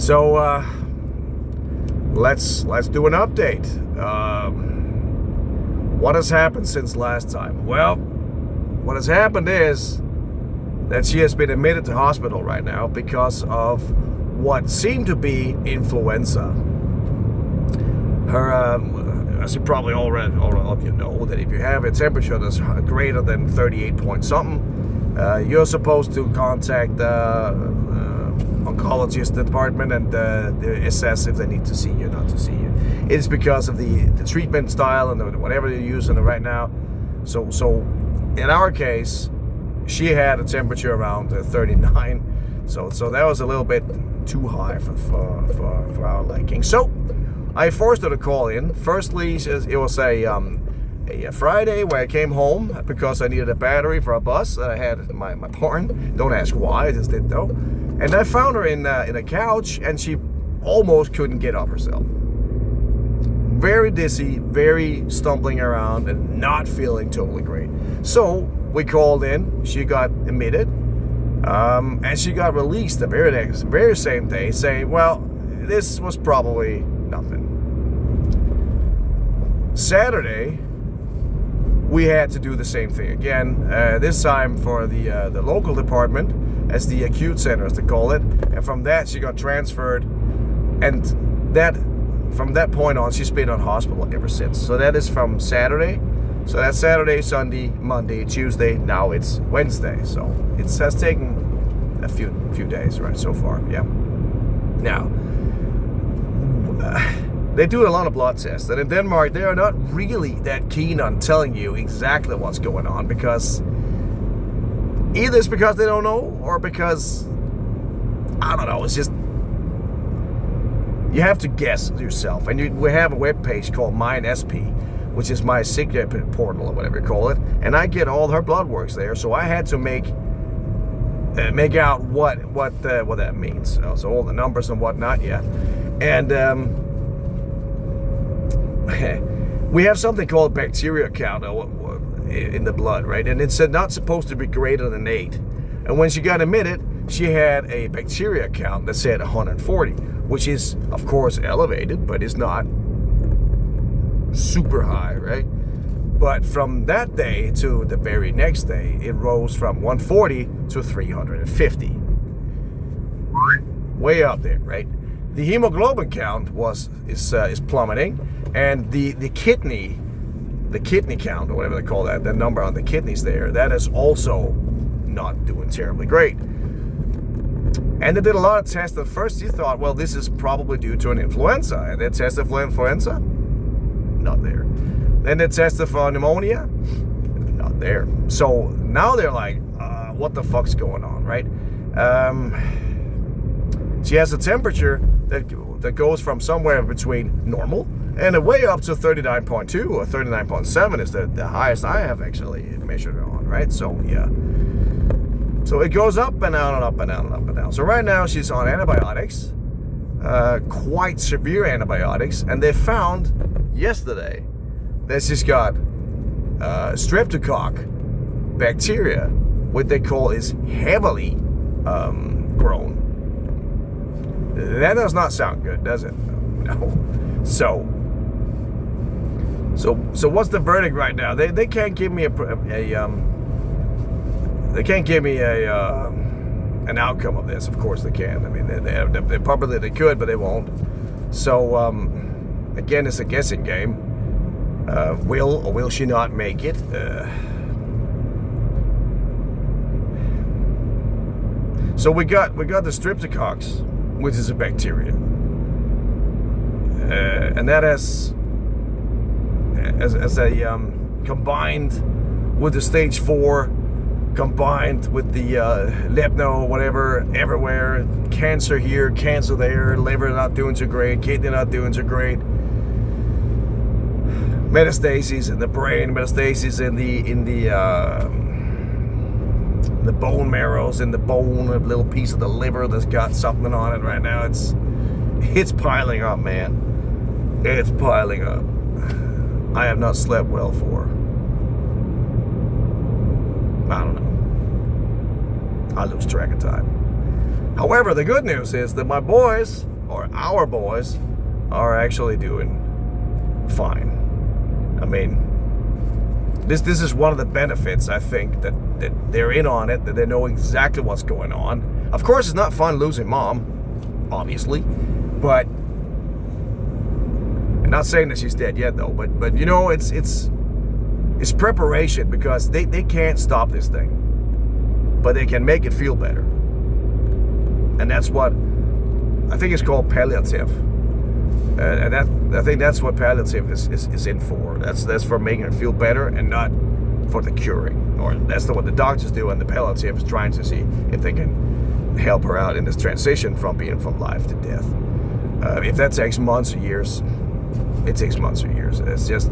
So let's do an update. What has happened since last time? Well, what has happened is that she has been admitted to hospital right now because of what seemed to be influenza. Her, as you probably all of you know, that if you have a temperature that's greater than 38 point something, you're supposed to contact the oncologist department and assess if they need to see you or not to see you. It's because of the treatment style and whatever you're using right now. So in our case, she had a temperature around 39. So that was a little bit too high for our liking. So I forced her to call in. Firstly, it was a Friday where I came home because I needed a battery for a bus that I had in my barn. Don't ask why, I just did though. And I found her in a couch, and she almost couldn't get up herself. Very dizzy, very stumbling around, and not feeling totally great. So we called in. She got admitted, and she got released the very same day, saying, "Well, this was probably nothing." Saturday, we had to do the same thing again. This time for the local department, as the acute center, as they call it. And from that, she got transferred, and from that point on, she's been on hospital ever since. So that is from Saturday. So that's Saturday, Sunday, Monday, Tuesday. Now it's Wednesday. So it has taken a few days, right, so far. Yeah. Now, they do a lot of blood tests, and in Denmark, they are not really that keen on telling you exactly what's going on, because either it's because they don't know, or because, I don't know, it's just, you have to guess yourself. And we have a webpage called MineSP, which is my sick portal, or whatever you call it, and I get all her blood works there, so I had to make out what that means. So all the numbers and whatnot, yeah. And we have something called bacteria count in the blood, right? And it's not supposed to be greater than 8. And when she got admitted, she had a bacteria count that said 140, which is, of course, elevated, but it's not super high, right? But from that day to the very next day, it rose from 140 to 350. Way up there, right? The hemoglobin count is plummeting, and the kidney count, or whatever they call that, the number on the kidneys there, that is also not doing terribly great. And they did a lot of tests. At first you thought, well, this is probably due to an influenza. And they tested for influenza, not there. Then they tested for pneumonia, not there. So now they're like, what the fuck's going on, right? She has a temperature that goes from somewhere between normal and way up to 39.2 or 39.7 is the highest I have actually measured it on, right? So yeah. So it goes up and down and up and down and up and down. So right now she's on antibiotics, quite severe antibiotics, and they found yesterday that she's got streptococcus bacteria, what they call is heavily grown. That does not sound good, does it? No. So what's the verdict right now? They can't give me they can't give me an outcome of this. Of course they can. I mean, they probably they could, but they won't. So again, it's a guessing game. Will or will she not make it? So we got the streptococcus, which is a bacteria, and that as a combined with the stage 4, combined with the lepno, whatever, everywhere, cancer here, cancer there, liver not doing so great, kidney not doing so great, metastases in the brain, metastases in the bone marrows, in the bone, a little piece of the liver that's got something on it right now. It's piling up, man. It's piling up. I have not slept well for, I don't know, I lose track of time. However, the good news is that my boys, or our boys, are actually doing fine. I mean, this is one of the benefits, I think, that they're in on it, that they know exactly what's going on. Of course, it's not fun losing mom, obviously, but I'm not saying that she's dead yet, though. But you know, it's preparation, because they can't stop this thing, but they can make it feel better, and that's what I think it's called palliative. And I think that's what palliative is in for. That's for making it feel better and not for the curing. Or that's what the doctors do, and the palliative is trying to see if they can help her out in this transition from being from life to death. If that takes months or years, it takes months or years. It's just,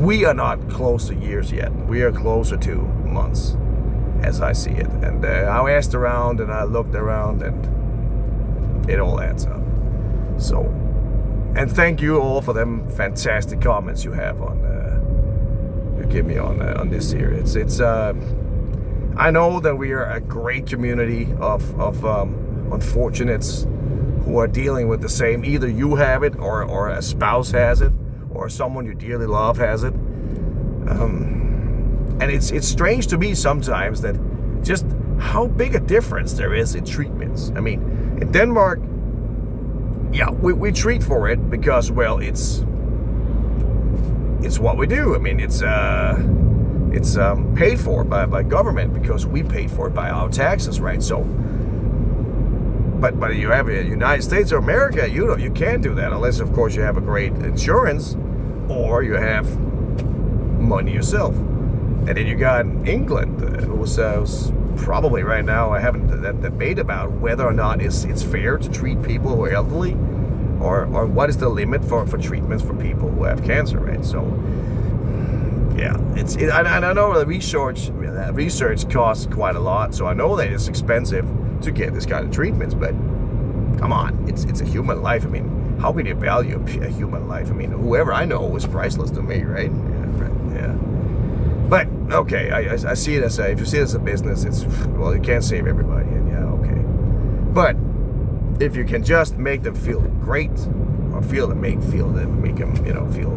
we are not close to years yet. We are closer to months, as I see it. And I asked around and I looked around, and it all adds up. So, and thank you all for them fantastic comments you have on you give me on this here. It's I know that we are a great community of unfortunates who are dealing with the same. Either you have it, or a spouse has it, or someone you dearly love has it. And it's strange to me sometimes that just how big a difference there is in treatments. I mean, in Denmark, yeah, we treat for it because, well, it's what we do. I mean, it's paid for by government, because we paid for it by our taxes, right? So, but you have a United States or America, you can't do that unless, of course, you have a great insurance or you have money yourself. And then you got England, who's probably right now having that debate about whether or not it's fair to treat people who are elderly, or what is the limit for treatments for people who have cancer, right? So, yeah, I know the research costs quite a lot, so I know that it's expensive to get this kind of treatments, but come on, it's a human life. I mean, how can you value a human life? I mean, whoever I know is priceless to me, right? Yeah. But okay, I see it as if you see it as a business, it's, well, you can't save everybody, and yeah, okay. But if you can just make them feel great, or make them, feel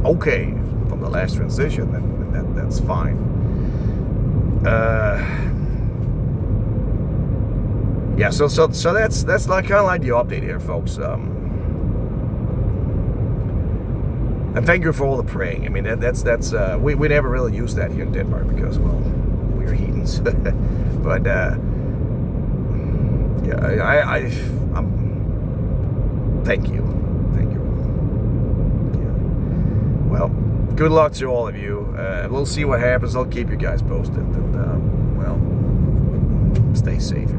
okay from the last transition, then that's fine. Yeah, so that's like kind of like the update here, folks. And thank you for all the praying. I mean, that's we never really use that here in Denmark because, well, we're heathens. But yeah, I'm thank you. Yeah. Well, good luck to all of you. We'll see what happens. I'll keep you guys posted. And well, stay safe.